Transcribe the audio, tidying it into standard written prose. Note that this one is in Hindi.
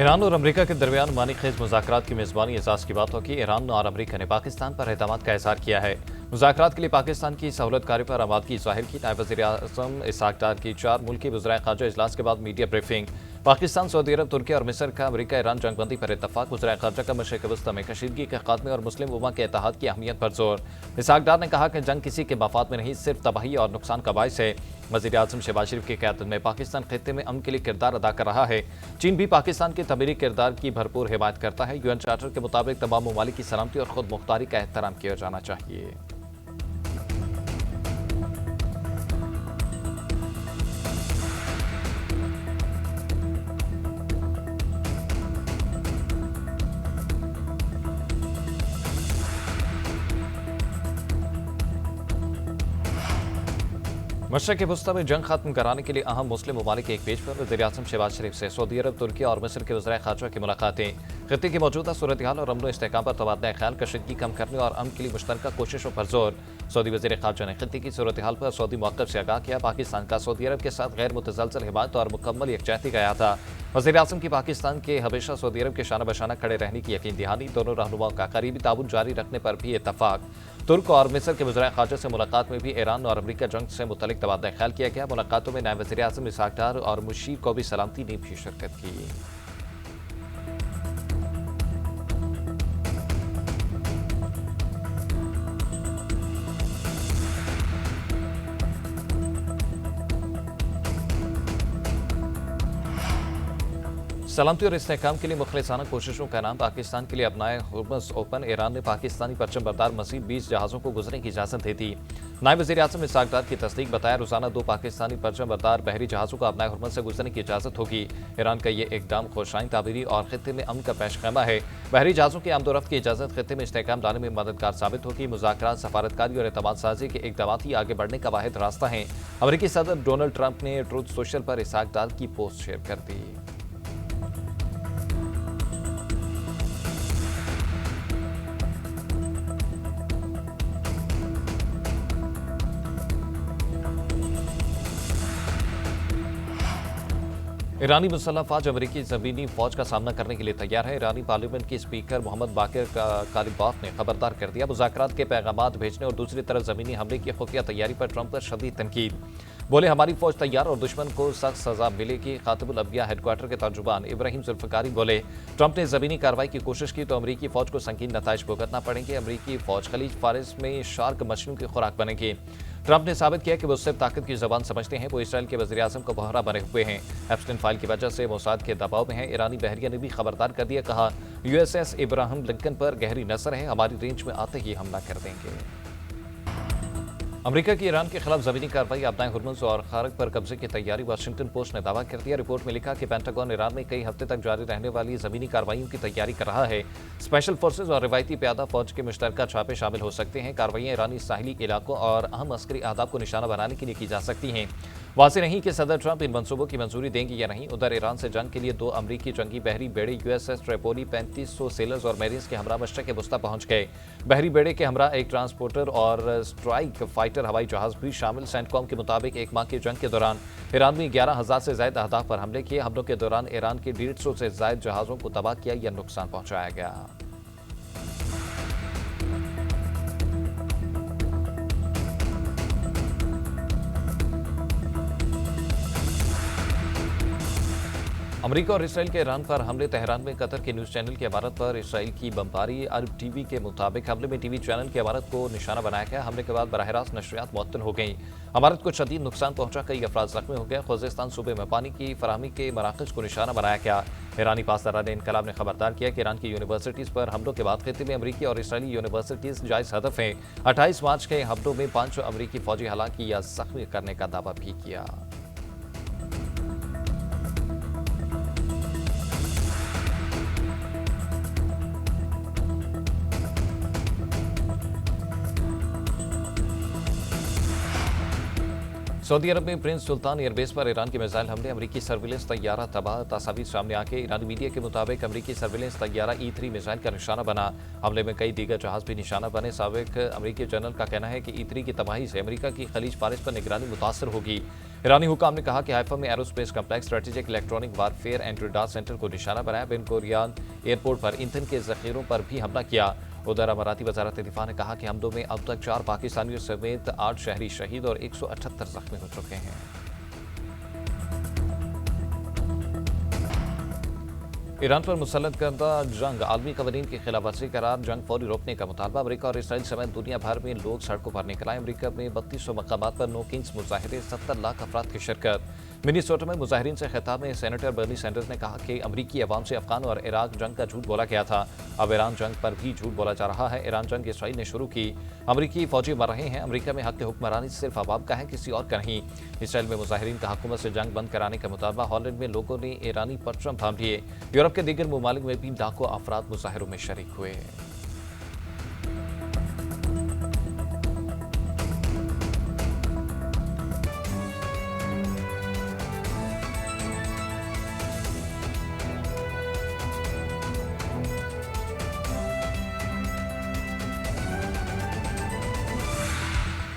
ईरान और अमेरिका के दरमियान मानीखेज मुज़ाकरात की मेज़बानी एजाज़ की बात होगी। ईरान और अमेरिका ने पाकिस्तान पर एतमाद का इज़हार किया है। मुज़ाकरात के लिए पाकिस्तान की सहूलतकारी पर आमादगी ज़ाहिर की। नायब वज़ीर-ए-आज़म इसहाक डार की 4 मुल्की वज़राए-ख़ारजा इजलास के बाद मीडिया ब्रीफिंग। पाकिस्तान, सऊदी अरब, तुर्की और मिस्र का अमेरिका ईरान जंगबंदी पर इत्तफ़ाक़। वज़राए-ख़ारजा का मशरिक़ वस्ती में कशीदगी के ख़ात्मे और मुस्लिम उम्मा के इत्तेहाद की अहमियत पर जोर। इसहाक डार ने कहा कि जंग किसी के मफाद में नहीं, सिर्फ तबाही और नुकसान का बाइस है। वज़ीर-ए-आज़म शहबाज शरीफ की क़यादत में पाकिस्तान ख़ित्ते में अमन के लिए किरदार अदा कर रहा है। चीन भी पाकिस्तान के तमीरी किरदार की भरपूर हिमायत करता है। यूएन चार्टर के मुताबिक तमाम ममालिक की सलामती और खुद मुख्तारी का एहतराम किया जाना चाहिए। मशरिक़ वस्ती में जंग खत्म कराने के लिए अहम मुस्लिम ममालिक के एक पेज पर वज़ीर-ए-आज़म शहबाज शरीफ से सऊदी अरब, तुर्की और मिस्र के वज़राए-ख़ारजा की मुलाकातें। ख़ित्ते की मौजूदा सूरत हाल और अमन व इस्तेहकाम पर तबादला ख्याल, कशीदगी कम करने और अमन के लिए मुश्तरका कोशिशों पर जोर। सऊदी वज़ीर-ए-ख़ारजा ने ख़ित्ते की सूरत हाल पर सऊदी मौक़िफ़ से आगाह किया। पाकिस्तान का सऊदी अरब के साथ गैर मुतज़लज़ल हिमायत और मुकम्मल यकजहती का था। वज़ीर-ए-आज़म की पाकिस्तान के हमेशा सऊदी अरब के शाना बशाना खड़े रहने की यकीन दहानी। दोनों रहनुमाओं का करीबी ताउन जारी रखने पर भी इत्तफ़ाक़। तुर्क और मिस्र के वज़राए-ख़ारजा से मुलाकात में भी ईरान और अमेरिका जंग से मुतल्लिक़ तबादला ख्याल किया गया। मुलाकातों में नायब वज़ीर-ए-आज़म इसहाक डार और मुशीर को भी सलामती ने भी शिरकत की। सलामती और इस्तेहकाम के लिए मुखलिसाना कोशिशों का नाम। पाकिस्तान के लिए अपनाए हुर्मुज़ ओपन। ईरान ने पाकिस्तानी परचम बरदार मज़ीद 20 जहाज़ों को गुजरने की इजाज़त दे दी। नायब वज़ीर-ए-आज़म इसहाक डार की तस्दीक। बताया रोज़ाना 2 पाकिस्तानी परचम बरदार बहरी जहाज़ों को अपनाए हुर्मुज़ से गुजरने की इजाज़त होगी। ईरान का ये इक़दाम खुशाइन ताबीरी और ख़ित्ते में अमन का पेशखैमा है। बहरी जहाज़ों की आमदोरफ्त की इजाज़त ख़ित्ते में इस्तेहकाम लाने में मददगार साबित होगी। मुज़ाकरात, सफारतकारी और एतमाद साज़ी के इक़दामात ही आगे बढ़ने का वाहिद रास्ता है। अमेरिकी सदर डोनाल्ड ट्रंप ने ट्रूथ सोशल पर इसहाक डार की पोस्ट शेयर कर दी। ईरानी मुसल्लह फ़ौज अमेरिकी ज़मीनी फ़ौज का सामना करने के लिए तैयार है। ईरानी पार्लियामेंट के स्पीकर मोहम्मद बाकिर कालिबाफ ने खबरदार कर दिया। मुज़ाकरात के पैगामात भेजने और दूसरी तरफ ज़मीनी हमले की खुफिया तैयारी पर ट्रंप पर शदीद तनकीद। बोले, हमारी फ़ौज तैयार और दुश्मन को सख्त सज़ा मिलेगी। खातिबुल अंबिया हेडक्वार्टर के तर्जुमान इब्राहिम जुल्फ़िकारी बोले, ट्रंप ने ज़मीनी कार्रवाई की कोशिश की तो अमरीकी फ़ौज को संगीन नताइज भुगतना पड़ेंगे। अमरीकी फ़ौज खलीज फारिस में शार्क मछलियों की खुराक बनेगी। ट्रंप ने साबित किया कि वो सिर्फ ताकत की ज़बान समझते हैं। वो इसराइल के वज़ीर-ए-आज़म को बहरा बने हुए हैं। एप्स्टीन फाइल की वजह से मोसाद के दबाव में हैं। ईरानी बहरिया ने भी खबरदार कर दिया। कहा, यूएसएस इब्राहिम लिंकन पर गहरी नज़र है, हमारी रेंज में आते ही हमला कर देंगे। अमेरिका की ईरान के खिलाफ ज़मीनी कार्रवाई, अपनाए हुर्मुज़ और खारक पर कब्जे की तैयारी। वाशिंगटन पोस्ट ने दावा कर दिया। रिपोर्ट में लिखा कि पेंटागन ईरान में कई हफ्ते तक जारी रहने वाली ज़मीनी कार्रवाइयों की तैयारी कर रहा है। स्पेशल फोर्सेज और रिवायती प्यादा फौज के मुश्तरका छापे शामिल हो सकते हैं। कार्रवाइयाँ ईरानी साहिली इलाकों और अहम अस्करी अहदाफ को निशाना बनाने के लिए की जा सकती हैं। वाज़ेह नहीं कि सदर ट्रंप इन मंसूबों की मंजूरी देंगे या नहीं। उधर ईरान से जंग के लिए 2 अमरीकी जंगी बहरी बेड़े यूएसएस ट्रिपोली 3500 सेलर्स और मेरीन्स के हमरा मशरक़ वस्ती पहुंच गए। बहरी बेड़े के हमरा एक ट्रांसपोर्टर और स्ट्राइक फाइटर हवाई जहाज भी शामिल। सेंटकॉम के मुताबिक 1 माह की जंग के दौरान ईरान में 11,000 से ज़ायद अहदाफ पर हमले किए। हमलों के दौरान ईरान के 150 से ज़ायद जहाज़ों को तबाह किया या नुकसान पहुंचाया गया। अमेरिका और इसराइल के ईरान पर हमले। तेहरान में कतर के न्यूज़ चैनल की इमारत पर इसराइल की बमबारी। अरब टीवी के मुताबिक हमले में टीवी चैनल की इमारत को निशाना बनाया गया। हमले के बाद बराह रास्त नशरियात मुअत्तल हो गई। इमारत को शदीद नुकसान पहुंचा, कई अफराद जख्मी हो गए। खुज़ेस्तान सूबे में पानी की फराहमी के मराकज़ को निशाना बनाया गया। ईरानी पासदारान इनकलाब ने खबरदार किया कि ईरान की यूनिवर्सिटीज़ पर हमलों के बाद खित्ते में अमरीकी और इसराइली यूनिवर्सिटीज़ जायज़ हदफ हैं। 28 मार्च के हमलों में 5 अमरीकी फौजी हलाकी या जख्मी करने का दावा भी किया। सऊदी अरब में प्रिंस सुल्तान एयरबेस पर ईरान के मिसाइल हमले, अमरीकी सर्विलेंस तैयारा तबाह। तस्वीर सामने आके ईरानी मीडिया के मुताबिक अमरीकी सर्विलेंस तैयारा E-3 मिसाइल का निशाना बना। हमले में कई दीगर जहाज भी निशाना बने। साबिक अमरीकी जनरल का कहना है कि E-3 की तबाही से अमरीका की खलीज फारिस पर निगरानी मुतासर होगी। ईरानी हुकाम ने कहा कि हाइफा में aerospace complex strategic electronic warfare and radar centre को निशाना बनाया। बेन गुरियन एयरपोर्ट पर ईंधन के जखीरों पर भी हमला किया। उधर अमाराती वजारत दिफा ने कहा कि हमलों में अब तक 4 पाकिस्तानियों समेत 8 शहरी शहीद और 178 जख्मी हो चुके हैं। ईरान पर मुसल्लत करदा जंग आलमी कवानीन की खिलाफवर्जी करार, जंग फौरी रोकने का मुतालबा। अमरीका और इसराइल समेत दुनिया भर में लोग सड़कों पर निकल आए। अमरीका में 3200 मकामात पर नो किंग्स मुजाहिरे, 70 लाख अफराद की शिरकत। मिनीसोटा में मुजाहिरीन से खिताब में सेनेटर बर्नी सैंडर्स ने कहा कि अमरीकी अवाम से अफगान और इराक जंग का झूठ बोला गया था। अब ईरान जंग पर भी झूठ बोला जा रहा है। ईरान जंग इसराइल ने शुरू की, अमरीकी फौजी मर रहे हैं। अमरीका में हक हुक्मरानी सिर्फ अवाम का है, किसी और का नहीं। इसराइल में मुजाहिरीन का हुकूमत से जंग बंद कराने का मुतालबा। हॉलैंड में लोगों ने ईरानी परचम थाम लिए। यूरोप के दीगर ममालिक में भी लाखों अफराद मुजाहिरों में शरीक हुए।